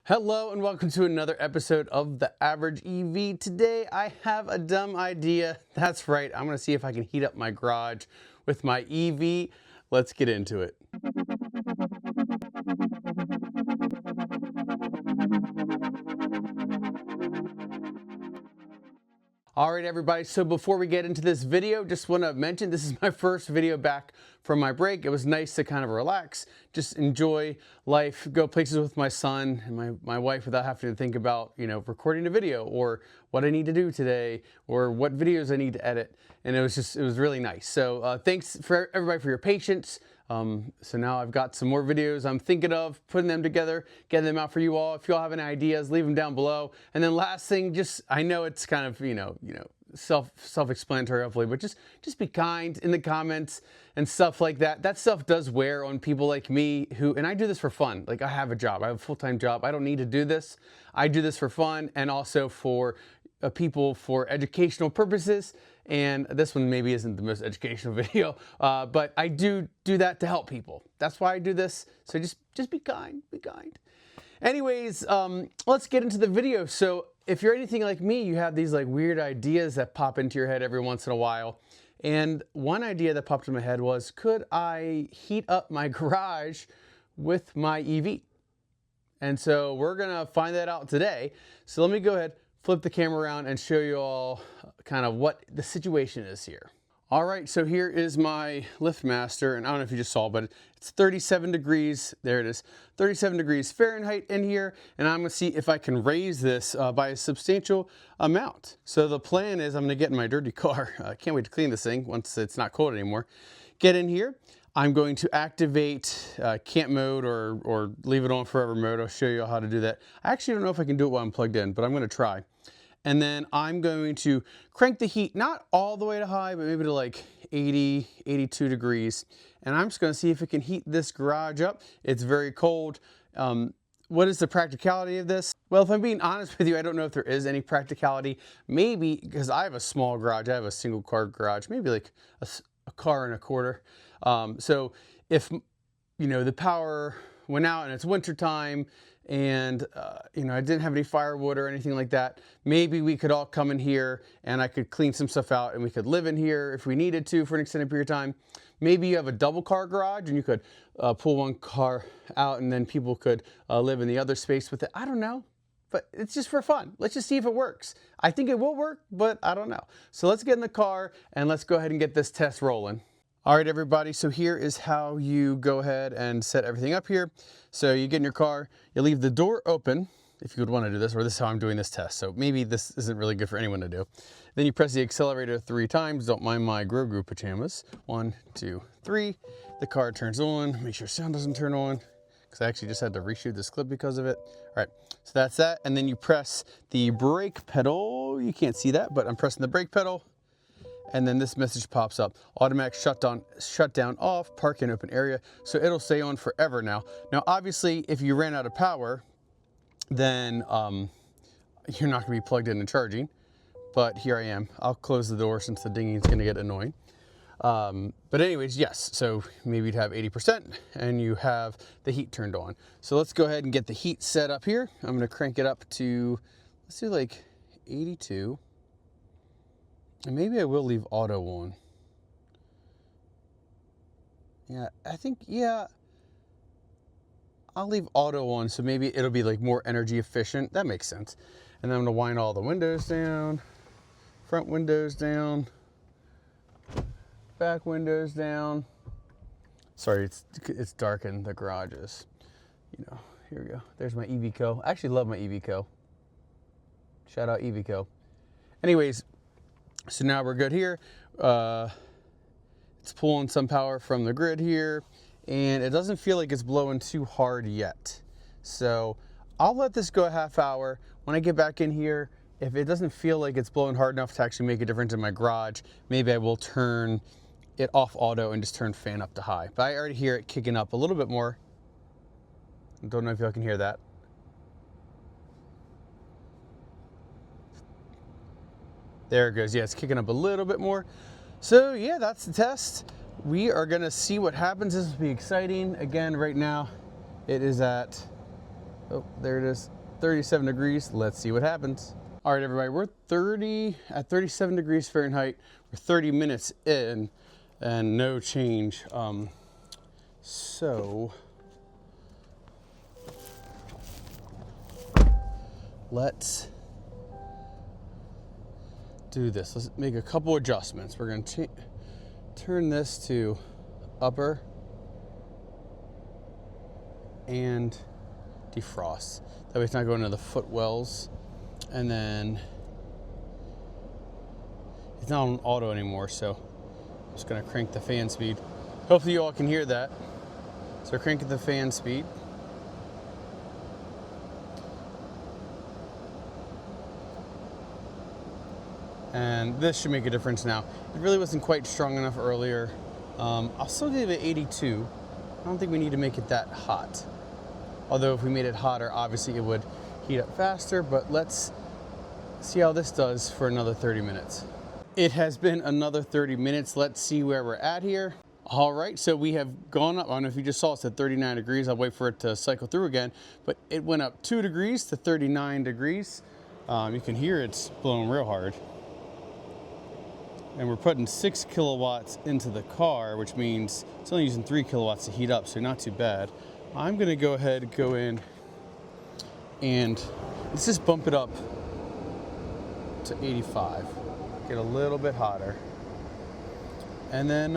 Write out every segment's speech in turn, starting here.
Hello and welcome to another episode of The Average EV. Today I have a dumb idea. That's right, I'm gonna see if I can heat up my garage with my EV. Let's get into it. All right, everybody, so before we get into this video, just want to mention this is my first video back from my break. It was nice to kind of relax, just enjoy life, go places with my son and my wife without having to think about, recording a video or what I need to do today or what videos I need to edit. And it was really nice. So thanks for everybody for your patience. So now I've got some more videos I'm thinking of putting them together, getting them out for you all. If you all have any ideas, leave them down below. And then last thing, I know it's kind of, self-explanatory hopefully, but just be kind in the comments and stuff like that. That stuff does wear on people like me and I do this for fun. Like I have a job, I have a full-time job. I don't need to do this. I do this for fun and also for people for educational purposes. And this one maybe isn't the most educational video, but I do that to help people. That's why I do this. So just be kind, be kind. Anyways, let's get into the video. So if you're anything like me, you have these like weird ideas that pop into your head every once in a while. And one idea that popped in my head was, could I heat up my garage with my EV? And so we're gonna find that out today. So let me go ahead, flip the camera around and show you all kind of what the situation is here. All right, so here is my LiftMaster, and I don't know if you just saw, but it's 37 degrees, there it is, 37 degrees Fahrenheit in here, and I'm gonna see if I can raise this by a substantial amount. So the plan is I'm gonna get in my dirty car, I can't wait to clean this thing once it's not cold anymore, get in here, I'm going to activate camp mode or leave it on forever mode. I'll show you how to do that. I actually don't know if I can do it while I'm plugged in, but I'm gonna try. And then I'm going to crank the heat, not all the way to high, but maybe to like 80, 82 degrees. And I'm just gonna see if it can heat this garage up. It's very cold. What is the practicality of this? Well, if I'm being honest with you, I don't know if there is any practicality. Maybe, because I have a small garage, I have a single car garage, maybe like a car and a quarter. So if, the power went out and it's winter time and, I didn't have any firewood or anything like that, maybe we could all come in here and I could clean some stuff out and we could live in here if we needed to for an extended period of time. Maybe you have a double car garage and you could pull one car out and then people could live in the other space with it. I don't know, but it's just for fun. Let's just see if it works. I think it will work, but I don't know. So let's get in the car and let's go ahead and get this test rolling. All right, everybody, so here is how you go ahead and set everything up here. So you get in your car, you leave the door open, if you would want to do this, or this is how I'm doing this test. So maybe this isn't really good for anyone to do. Then you press the accelerator 3 times. Don't mind my Grogu pajamas. 1, 2, 3. The car turns on. Make sure sound doesn't turn on, because I actually just had to reshoot this clip because of it. All right, so that's that. And then you press the brake pedal. You can't see that, but I'm pressing the brake pedal. And then this message pops up, automatic shutdown off, park in open area. So it'll stay on forever now. Now, obviously, if you ran out of power, then you're not gonna be plugged in and charging, but here I am. I'll close the door since the dinging is gonna get annoying. But anyways, yes, so maybe you'd have 80% and you have the heat turned on. So let's go ahead and get the heat set up here. I'm gonna crank it up to, let's do like 82. And maybe I will leave auto on. Yeah, I think, yeah, I'll leave auto on, so maybe it'll be like more energy efficient. That makes sense. And then I'm gonna wind all the windows down, front windows down, back windows down. Sorry, it's dark in the garages. Here we go. There's my EVco. I actually love my EVco. Shout out EVco. Anyways, so now we're good here. It's pulling some power from the grid here, and it doesn't feel like it's blowing too hard yet. So I'll let this go a half hour. When I get back in here, if it doesn't feel like it's blowing hard enough to actually make a difference in my garage, maybe I will turn it off auto and just turn fan up to high. But I already hear it kicking up a little bit more. Don't know if y'all can hear that. There it goes. Yeah, it's kicking up a little bit more. So yeah, that's the test. We are gonna see what happens. This will be exciting. Again, right now it is at, oh, there it is. 37 degrees. Let's see what happens. All right, everybody, we're at 37 degrees Fahrenheit. We're 30 minutes in and no change. So let's do this. Let's make a couple adjustments. We're going to turn this to upper and defrost. That way it's not going into the footwells. And then it's not on auto anymore, so I'm just gonna crank the fan speed. Hopefully you all can hear that. So cranking the fan speed. And this should make a difference now. It really wasn't quite strong enough earlier. I'll still give it 82. I don't think we need to make it that hot. Although if we made it hotter, obviously it would heat up faster, but let's see how this does for another 30 minutes. It has been another 30 minutes. Let's see where we're at here. All right, so we have gone up. I don't know if you just saw us at 39 degrees. I'll wait for it to cycle through again, but it went up 2 degrees to 39 degrees. You can hear it's blowing real hard. And we're putting 6 kilowatts into the car, which means it's only using 3 kilowatts to heat up, so not too bad. I'm gonna go ahead and go in and let's just bump it up to 85. Get a little bit hotter. And then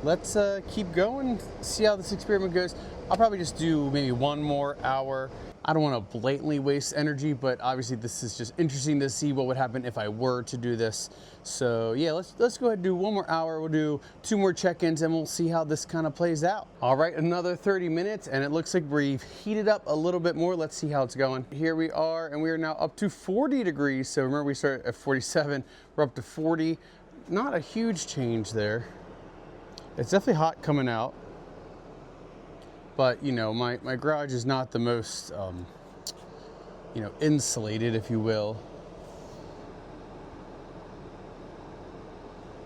let's keep going, see how this experiment goes. I'll probably just do maybe one more hour. I don't want to blatantly waste energy, but obviously this is just interesting to see what would happen if I were to do this. So yeah, let's go ahead and do one more hour. We'll do 2 more check-ins and we'll see how this kind of plays out. All right, another 30 minutes and it looks like we've heated up a little bit more. Let's see how it's going. Here we are, and we are now up to 40 degrees. So remember we started at 47, we're up to 40. Not a huge change there. It's definitely hot coming out. But, you know, my garage is not the most, you know, insulated, if you will.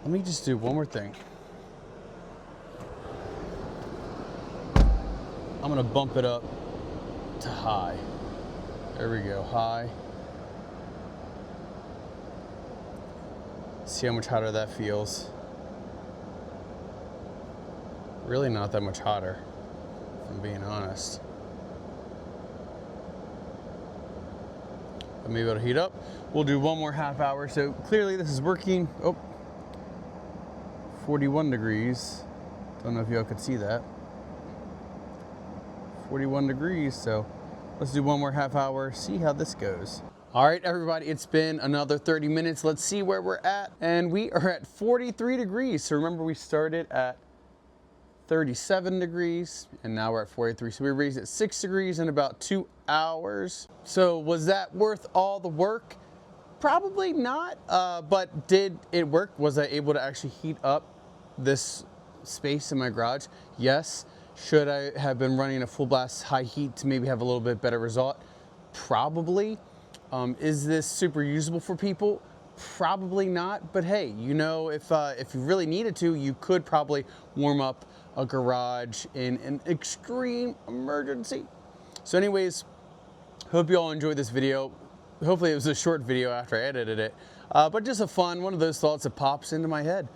Let me just do one more thing. I'm gonna bump it up to high. There we go, high. See how much hotter that feels. Really not that much hotter, if I'm being honest. But maybe it'll heat up. We'll do one more half hour. So clearly this is working. Oh, 41 degrees. Don't know if y'all could see that. 41 degrees, so let's do one more half hour, see how this goes. All right, everybody, it's been another 30 minutes. Let's see where we're at. And we are at 43 degrees. So remember we started at 37 degrees and now we're at 43. So we raised it 6 degrees in about 2 hours. So was that worth all the work? Probably not, but did it work? Was I able to actually heat up this space in my garage? Yes. Should I have been running a full blast high heat to maybe have a little bit better result? Probably. Is this super usable for people? Probably not, but hey, you know, if you really needed to, you could probably warm up a garage in an extreme emergency. So anyways, hope you all enjoyed this video. Hopefully it was a short video after I edited it, but just a fun, one of those thoughts that pops into my head.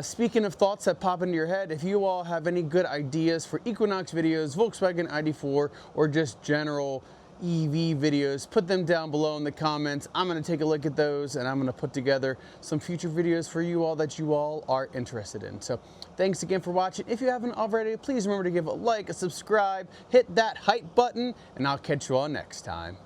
Speaking of thoughts that pop into your head, if you all have any good ideas for Equinox videos, Volkswagen ID4, or just general EV videos, put them down below in the comments. I'm going to take a look at those and I'm going to put together some future videos for you all that you all are interested in. So thanks again for watching. If you haven't already, please remember to give a like, a subscribe, hit that hype button, and I'll catch you all next time.